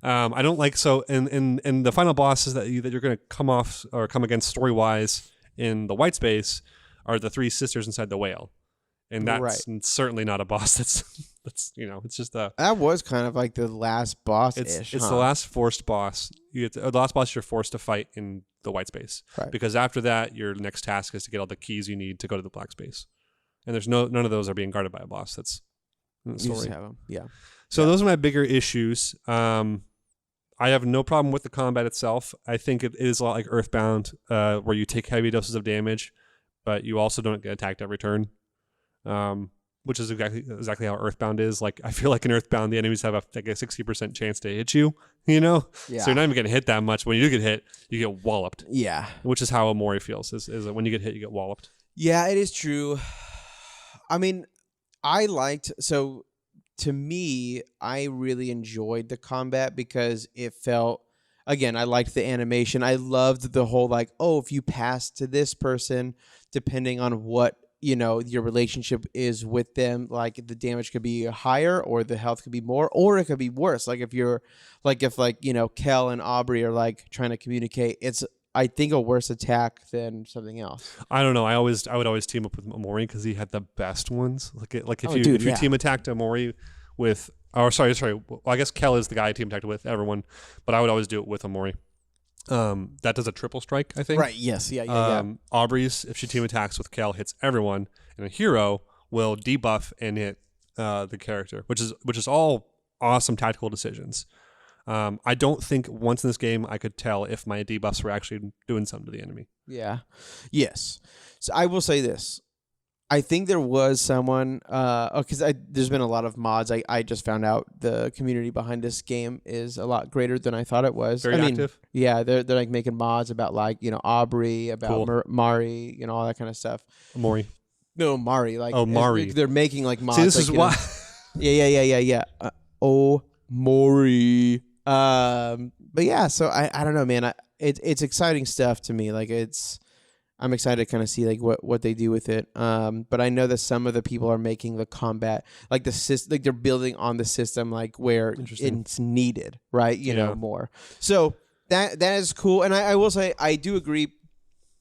I don't like so. And the final boss is that you're going to come against story wise in the white space are the three sisters inside the whale, and that's certainly not a boss. That's it's just a.
That was kind of like the last boss.
It's the last forced boss. The last boss you're forced to fight in the white space, because after that, your next task is to get all the keys you need to go to the black space, and there's none of those are being guarded by a boss. That's the story.
You just have them. Yeah.
So those are my bigger issues. I have no problem with the combat itself. I think it is a lot like Earthbound, where you take heavy doses of damage, but you also don't get attacked every turn. Which is exactly how Earthbound is. Like, I feel like in Earthbound, the enemies have a 60% chance to hit you, Yeah. So you're not even getting hit that much. When you do get hit, you get walloped. Yeah. Which is how Omori feels, is that when you get hit, you get walloped.
Yeah, it is true. I mean, to me, I really enjoyed the combat because it felt, again, I liked the animation. I loved the whole, like, if you pass to this person, depending on what, your relationship is with them, like the damage could be higher or the health could be more, or it could be worse. Like if Kel and Aubrey are like trying to communicate, it's, I think, a worse attack than something else.
I don't know. I would always team up with Omori because he had the best ones. Like if you team attacked Omori with, sorry. Well, I guess Kel is the guy I team attacked with everyone, but I would always do it with Omori. That does a triple strike, I think.
Right. Yes. Yeah.
Aubrey's, if she team attacks with Kel, hits everyone, and a hero will debuff and hit the character, which is all awesome tactical decisions. I don't think once in this game I could tell if my debuffs were actually doing something to the enemy.
Yeah. Yes. So I will say this. I think there was someone, because there's been a lot of mods. I just found out the community behind this game is a lot greater than I thought it was.
Very active.
Yeah, they're like making mods about Aubrey, about Mari, all that kind of stuff.
Omori.
No, Mari.
Mari.
They're making like mods.
See, this is why.
Yeah. Mori. But yeah, so I don't know, man. It's exciting stuff to me. Like I'm excited to kind of see like what they do with it. But I know that some of the people are making the combat like like they're building on the system like where it's needed, right? More. So that is cool. And I will say I do agree.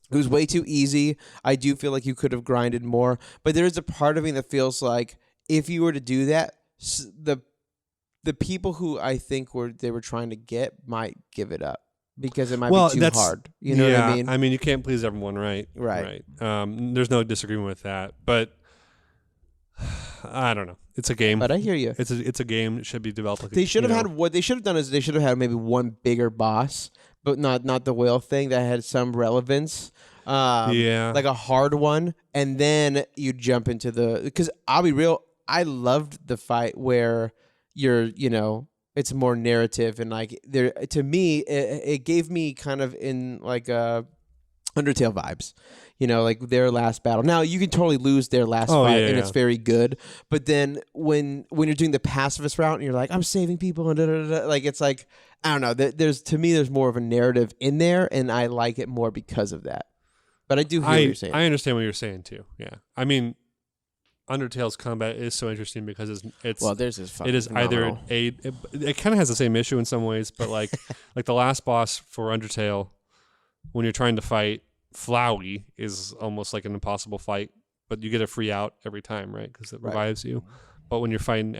It was way too easy. I do feel like you could have grinded more. But there is a part of me that feels like if you were to do that, the people who I think they were trying to get might give it up. Because it might be too hard. You know what I mean?
I mean, you can't please everyone, right?
Right.
There's no disagreement with that. But I don't know. It's a game.
But I hear you.
It's a game. It should be developed. Like
they should have had what they should have done is they should have had maybe one bigger boss, but not the whale thing that had some relevance. Like a hard one, and then you jump into because I'll be real. I loved the fight where you're it's more narrative and like there to me it gave me kind of in like Undertale vibes, like their last battle. Now you can totally lose their last fight and it's very good, but then when you're doing the pacifist route and you're like I'm saving people and like it's like I don't know. There's more of a narrative in there, and I like it more because of that. But I do hear what you're saying.
I understand what you're saying too. Yeah, I mean. Undertale's combat is so interesting because
there's this
it is either it kind of has the same issue in some ways, but like the last boss for Undertale, when you're trying to fight Flowey, is almost like an impossible fight, but you get a free out every time, right? Because it revives you. But when you're fighting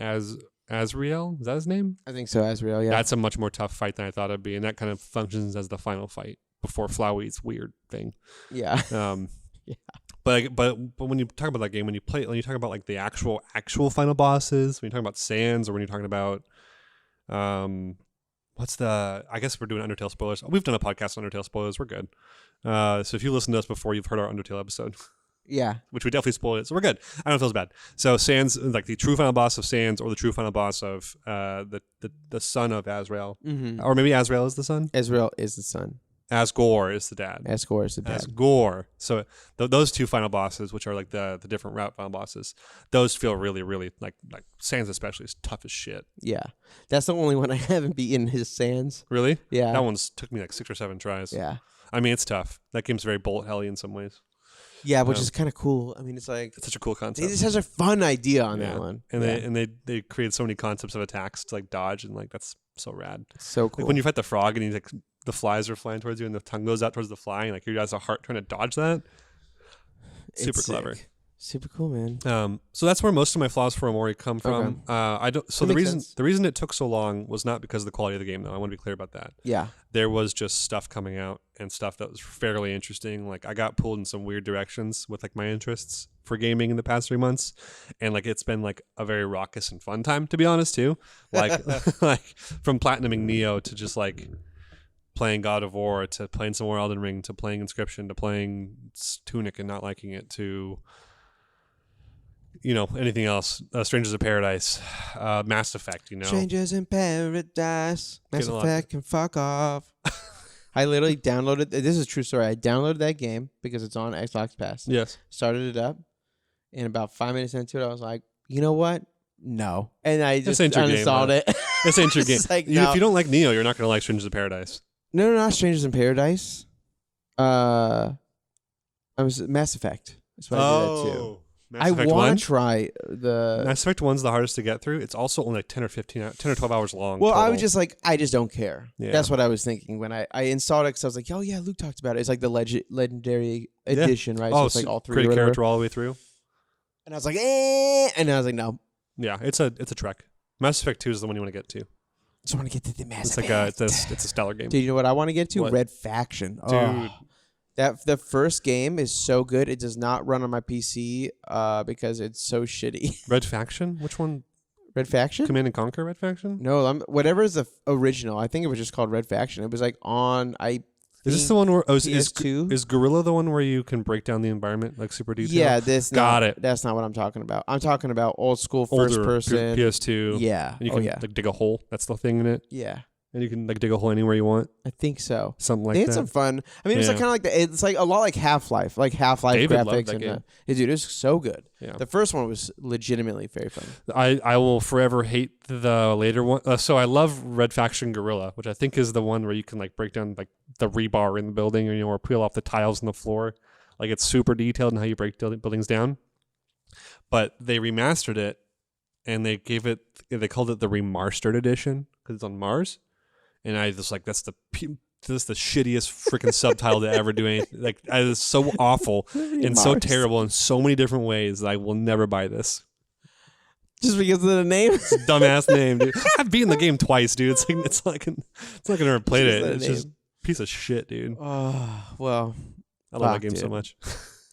Azrael, is that his name?
I think so, Azrael. Yeah,
that's a much more tough fight than I thought it'd be, and that kind of functions as the final fight before Flowey's weird thing.
Yeah.
Yeah. But when you talk about that game, when you talk about like the actual final bosses, when you talk about Sans, or when you're talking about I guess we're doing Undertale spoilers. We've done a podcast on Undertale spoilers. We're good. So if you listen to us before, you've heard our Undertale episode.
Yeah.
Which we definitely spoiled it. So we're good. I don't feel as bad. So Sans, like the true final boss of Sans, or the true final boss of the son of Azrael.
Mm-hmm.
Or maybe Azrael is the son?
Azrael is the son.
Asgore is the dad. Asgore. So those two final bosses, which are like the different route final bosses, those feel really, really like Sans especially is tough as shit.
Yeah. That's the only one I haven't beaten his Sans.
Really?
Yeah.
That one's took me like 6 or 7 tries.
Yeah.
I mean, it's tough. That game's very bullet helly in some ways.
Yeah, which is kind of cool. I mean, it's
such a cool concept.
This has a fun idea on that one.
And they create so many concepts of attacks to like dodge, and like that's so rad.
So cool.
Like when you fight the frog and he like the flies are flying towards you and the tongue goes out towards the fly and like you has a heart trying to dodge that. Super
It's
clever.
sick. Super cool, man.
So that's where most of my flaws for Omori come from. I don't. So
That
the
makes sense.
reason it took so long was not because of the quality of the game, though. I want to be clear about that.
Yeah.
There was just stuff coming out and stuff that was fairly interesting. Like I got pulled in some weird directions with like my interests for gaming in the past 3 months, and like it's been like a very raucous and fun time, to be honest, too. Like like from platinuming Neo to just like playing God of War to playing some more Elden Ring to playing Inscription to playing Tunic and not liking it to, you know, anything else. Strangers of Paradise, Mass Effect, you know.
Strangers in Paradise. Mass
Getting a lot.
Effect can fuck off. I literally downloaded. This is a true story. I downloaded that game because it's on Xbox Pass.
Yes.
Started it up, and about 5 minutes into it, I was like, you know what? No, and I just
ain't your game,
uninstalled
man.
it.
This ain't your game.
It's like,
If
no.
you don't like Neo, you're not going to like Strangers of Paradise.
No, not Strangers in Paradise. I was Mass Effect. That's what I did that too.
Mass
I
Effect
want
1?
to try the.
Mass Effect 1's the hardest to get through. It's also only like 10 or 12 hours long.
Well, I
total.
was just like, I just don't care.
Yeah.
That's what I was thinking when I installed it. Because I was like, oh yeah, Luke talked about it. It's like the legendary edition, right? So it's like all three.
Create
Or
a
whatever.
character all the way through.
And I was like, and I was like, no.
Yeah, it's a trek. Mass Effect 2 is the one you want to get to.
Just want to get to the Mass
It's like
Effect.
it's a stellar game.
Dude, you know what I want to get to?
What?
Red Faction.
Dude.
Oh. That the first game is so good. It does not run on my PC because it's so shitty.
Red Faction? Which one?
Red Faction?
Command and Conquer Red Faction?
No, whatever is the original. I think it was just called Red Faction. It was like on
Is this the one where is
PS2?
is Gorilla the one where you can break down the environment like super detailed?
Yeah,
Got it.
That's not what I'm talking about. I'm talking about old school first
Older
person.
PS2.
Yeah.
And you can like dig a hole. That's the thing in it.
Yeah.
And you can like dig a hole anywhere you want.
I think so.
Something like
They had
that.
some fun. I mean, it's like
Yeah.
kind of like it's like a lot like Half-Life
David loved
graphics
that
and
game.
dude, it was so good.
Yeah.
The first one was legitimately very fun.
I will forever hate the later one. So I love Red Faction Gorilla, which I think is the one where you can like break down like the rebar in the building, or, you know, or peel off the tiles on the floor. Like it's super detailed in how you break buildings down. But they remastered it, and they called it the Remastered Edition because it's on Mars. And I just like that's the shittiest freaking subtitle to ever do anything. Like it is so awful and so
Mars.
terrible in so many different ways that I will never buy this.
Just because of the name?
It's a dumbass name, dude. I've beaten the game twice, dude. It's like it's not gonna play
Just
it.
the
It's just
name.
a piece of shit, dude.
Oh, well.
I love
Fuck,
that game so
dude.
much.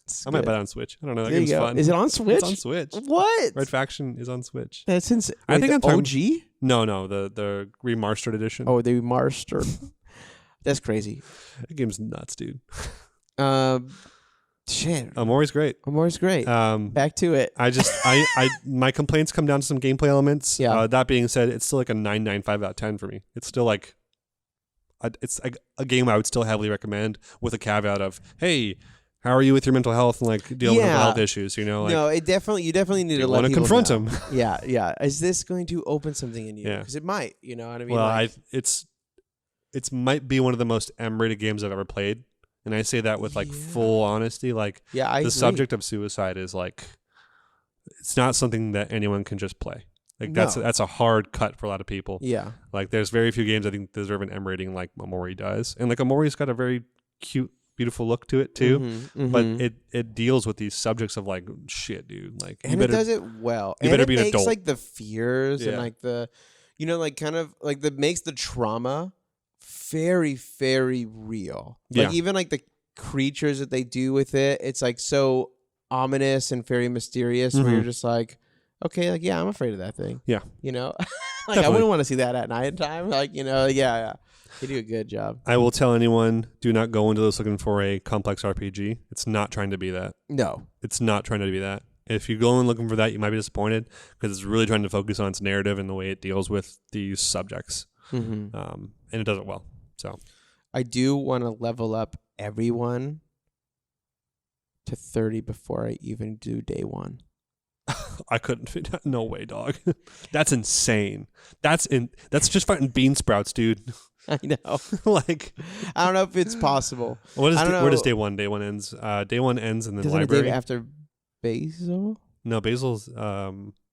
It's
I might
good.
buy it on Switch. I don't know. That
There you
game's
go.
fun.
Is it on Switch?
It's on Switch.
What?
Red Faction is on Switch.
That's insane.
I think I'm talking-
OG?
No, the remastered edition.
Oh, they remastered. That's crazy.
That game's nuts, dude.
Shit.
Omori's great.
Omori's great. Back to it.
My complaints come down to some gameplay elements.
Yeah.
That being said, it's still like a 9.95 out of 10 for me. It's still like, it's like a game I would still heavily recommend with a caveat of, hey, how are you with your mental health and like dealing with mental health issues? You know, like
No, you definitely need
you
to let
want to
people
confront
know.
him.
Yeah. Is this going to open something in you?
Yeah.
Because it might. You know what I mean?
Well,
Like,
it's might be one of the most M-rated games I've ever played, and I say that with like full honesty. Like
yeah, I
the
agree.
subject of suicide is like, it's not something that anyone can just play. Like
No.
that's a hard cut for a lot of people.
Yeah.
Like there's very few games I think deserve an M rating like Omori does, and like Omori's got a very cute, beautiful look to it too.
Mhm,
But
mhm.
it deals with these subjects of like shit, dude. Like you
And
better
it does it well.
you
And
better
it
be an
makes
adult.
like the fears and
Yeah.
like the, you know, like kind of like that makes the trauma very, very real. Like
Yeah.
even like the creatures that they do with it, it's like so ominous and very mysterious where you're
Mhm.
just like, okay, like, yeah, I'm afraid of that thing.
Yeah.
You know, like I
Definitely.
wouldn't want to see that at night time. Like, you know, yeah. They do a good job.
I will tell anyone, do not go into this looking for a complex RPG. It's not trying to be that.
No.
It's not trying to be that. If you go in looking for that, you might be disappointed because it's really trying to focus on its narrative and the way it deals with these subjects.
Mm-hmm.
And it does it well. So
I do want to level up everyone to 30 before I even do day one.
I couldn't fit. No way, dog. That's insane. That's just fighting bean sprouts, dude.
I know.
Like,
I don't know if it's possible.
what is
I don't
where does
know.
day one? Day one ends. Day one ends in the
Doesn't it
library.
day after Basil?
No, Basil's.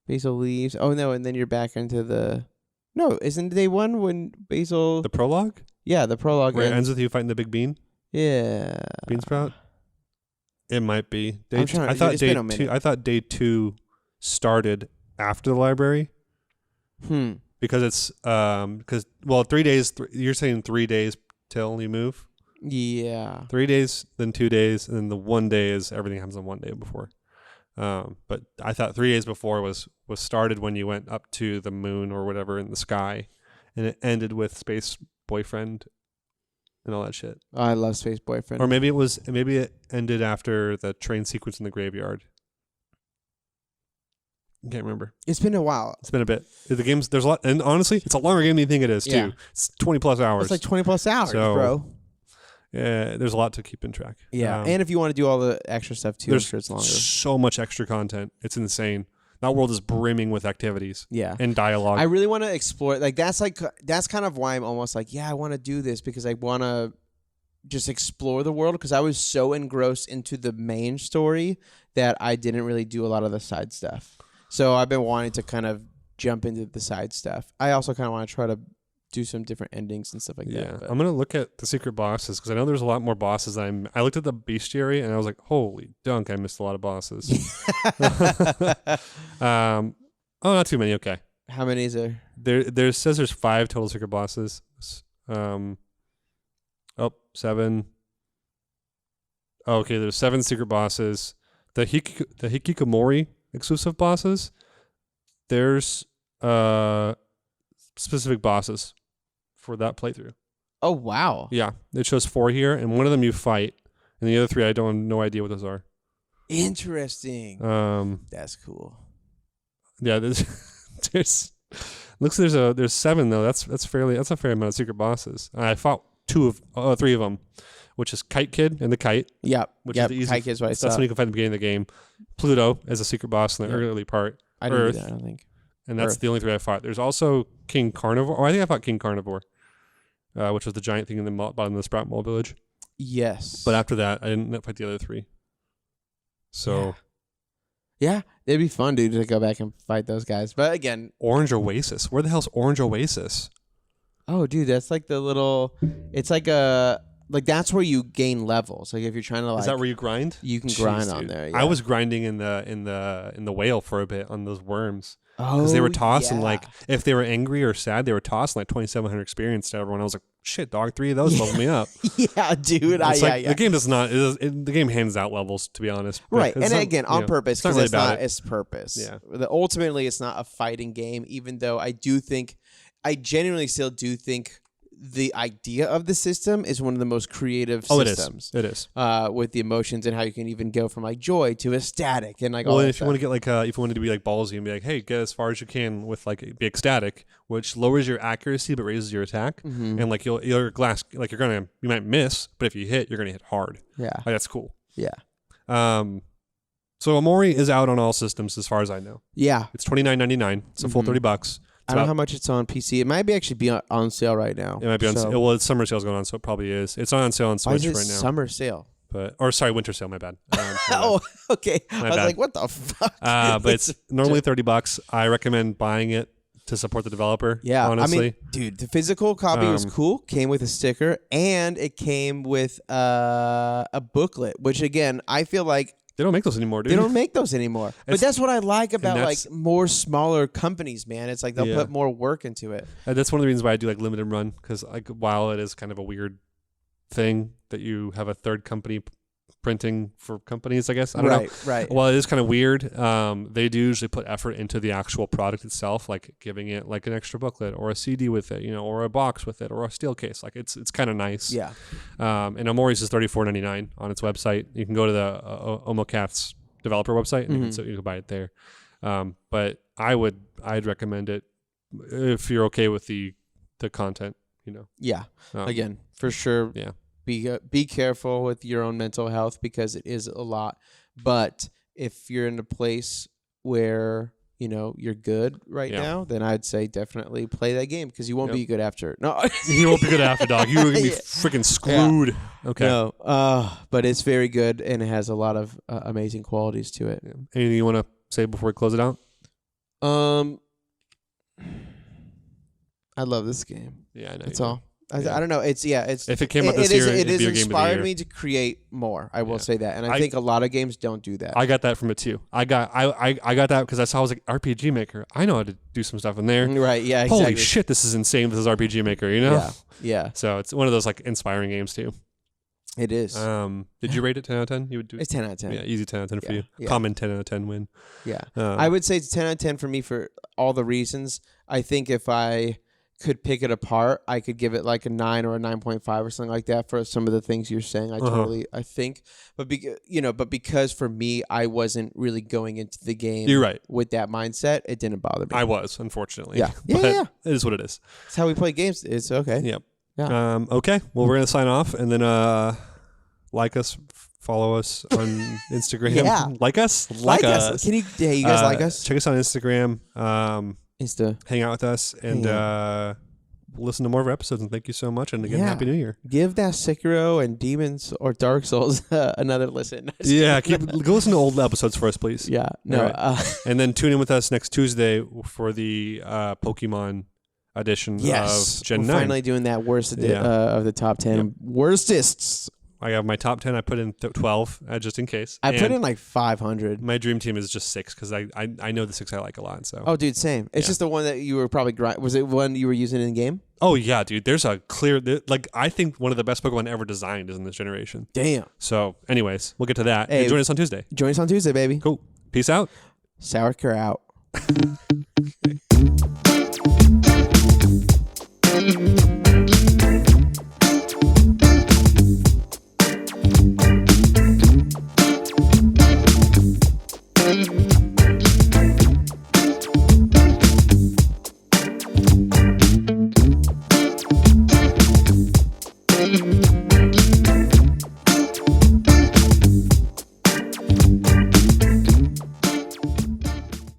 Basil leaves. Oh no, and then you're back into the. No, isn't day one when Basil?
The prologue.
Yeah, the prologue
Where it ends with you fighting the big bean?
Yeah.
Bean sprout? It might be.
It's been a minute.
I thought day 2 started after the library. Because it's 3 days. You're saying 3 days till you move.
Yeah.
3 days, then 2 days, and then the 1 day is everything happens on 1 day before. But I thought 3 days before was started when you went up to the moon or whatever in the sky, and it ended with Space Boyfriend and all that shit.
Oh, I love Space Boyfriend.
Or maybe it ended after the train sequence in the graveyard. I can't remember.
It's been a while.
It's been a bit. The game's there's a lot, and honestly, it's a longer game than you think it is too.
Yeah.
It's 20+ hours.
It's like 20+ hours, bro.
Yeah, there's a lot to keep in track.
Yeah, and if you want to do all the extra stuff too, I'm sure it's longer.
So much extra content. It's insane. That world is brimming with activities.
Yeah,
and dialogue.
I really want to explore. That's kind of why I'm almost like, yeah, I want to do this because I want to just explore the world because I was so engrossed into the main story that I didn't really do a lot of the side stuff. So I've been wanting to kind of jump into the side stuff. I also kind of want to try to do some different endings and stuff like that.
Yeah, I'm gonna look at the secret bosses because I know there's a lot more bosses. I looked at the bestiary and I was like, holy dunk, I missed a lot of bosses. Not too many. Okay,
how many is there?
There says there's 5 total secret bosses. 7. Okay, there's 7 secret bosses. The Hikikomori exclusive bosses. There's specific bosses for that playthrough.
Oh wow!
Yeah, it shows 4 here, and one of them you fight, and the other 3 I don't have no idea what those are.
Interesting. That's cool.
Yeah, there's looks like there's 7 though. That's a fair amount of secret bosses. I fought 3 of them, which is Kite Kid and the Kite.
Yeah,
which is the easy.
Kite Kid's what I saw.
That's when you can fight at the beginning of the game. Pluto as a secret boss in the early part.
I didn't do that, I don't think.
And that's the only 3 I fought. There's also King Carnivore. I think I fought King Carnivore, which was the giant thing in the bottom of the Sprout Mole Village.
Yes.
But after that, I didn't fight the other 3. So.
Yeah, it'd be fun, dude, to go back and fight those guys. But again.
Orange Oasis. Where the hell's Orange Oasis?
Oh, dude, that's like the little. It's like a. Like that's where you gain levels. Like if you're trying to like.
Is that where you grind?
You can grind on there. Yeah.
I was grinding in the whale for a bit on those worms.
Oh,
because they were tossing like if they were angry or sad, they were tossing like 2,700 experience to everyone. I was like, shit, dog, 3 of those leveled me up.
Yeah, dude.
The game does not. The game hands out levels, to be honest.
Right, and again on purpose because it's not its purpose.
Yeah.
Ultimately, it's not a fighting game. Even though I genuinely still do think the idea of the system is one of the most creative systems.
It is.
With the emotions and how you can even go from like joy to ecstatic and like all
well,
that
if you want to get like if you wanted to be like ballsy and be like, hey, get as far as you can with like be ecstatic, which lowers your accuracy but raises your attack, and like your glass like you might miss, but if you hit, you're gonna hit hard.
Yeah,
like that's cool.
Yeah.
So Omori is out on all systems as far as I know.
Yeah,
it's $29.99. It's a full $30.
I don't know how much it's on PC. It might actually be on sale right now.
It might be on sale. Well, it's summer sale's going on, so it probably is. It's not on sale on Switch right now.
Summer sale?
Winter sale, my bad.
Oh, okay. I was like, what the fuck?
But it's normally $30. I recommend buying it to support the developer.
Yeah,
honestly.
I mean, dude, the physical copy was cool. Came with a sticker, and it came with a booklet, which again, I feel like
they don't make those anymore, dude.
They don't make those anymore. But that's what I like about like more smaller companies, man. It's like they'll put more work into it.
That's one of the reasons why I do like limited run, because like while it is kind of a weird thing that you have a third company printing for companies, I guess. I don't know.
Right.
Well, it is kind of weird. They do usually put effort into the actual product itself, like giving it like an extra booklet or a CD with it, or a box with it or a steel case. Like it's kind of nice.
Yeah.
And Omori's is $34.99 on its website. You can go to the Omocat's developer website and you can buy it there. But I'd recommend it if you're okay with the content,
Yeah. Again, for sure.
Yeah.
Be careful with your own mental health because it is a lot. But if you're in a place where you're good right now, then I'd say definitely play that game because you won't be good after. No,
you won't be good after, dog. You're gonna be freaking screwed. Yeah. Okay.
No, but it's very good and it has a lot of amazing qualities to it.
Yeah. Anything you want to say before we close it out?
I love this game.
Yeah, I know.
That's all. I don't know. It's
If it came out this year, it'd be your game of the
inspired
year.
me to create more. I will
Yeah.
say that, and I think a lot of games don't do that.
I got that from it too. I got that because I was like RPG Maker. I know how to do some stuff in there.
Right? Yeah. Exactly.
Holy shit, this is insane. This is RPG Maker. You know?
Yeah. Yeah.
So it's one of those like inspiring games too.
It is.
Did you rate it 10 out of 10? You would do
It's 10 out of 10.
Yeah, easy 10 out of 10 for
Yeah,
you.
yeah.
Common 10 out of 10 win.
Yeah. I would say it's 10 out of 10 for me for all the reasons. I think if I could pick it apart, I could give it like a 9 or a 9.5 or something like that for some of the things you're saying. I think, but because for me, I wasn't really going into the game
You're right.
with that mindset, it didn't bother me.
I was, unfortunately.
Yeah.
But
Yeah.
it is what it is.
It's how we play games. It's okay.
Yep.
Yeah.
Okay. Well, we're going to sign off and then like us, follow us on Instagram.
Yeah.
Like us?
Like us. Can you guys like us?
Check us on Instagram.
Insta.
Hang out with us and listen to more of our episodes. And thank you so much. And again, Happy New Year.
Give that Sekiro and Demons or Dark Souls another listen.
Yeah. Go listen to old episodes for us, please.
Yeah. No.
Right. And then tune in with us next Tuesday for the Pokemon edition of Gen 9.
Finally doing that worst of the top 10 worstest.
I have my top 10. I put in 12 just in case.
I put in like 500.
My dream team is just 6 because I know the 6 I like a lot. So.
Oh, dude, same. It's just the one that you were probably was it one you were using in game?
Oh yeah, dude. There's a clear I think one of the best Pokemon ever designed is in this generation.
Damn.
So, anyways, we'll get to that.
Hey,
and join us on Tuesday.
Join us on Tuesday, baby.
Cool. Peace out.
Sauerkraut out.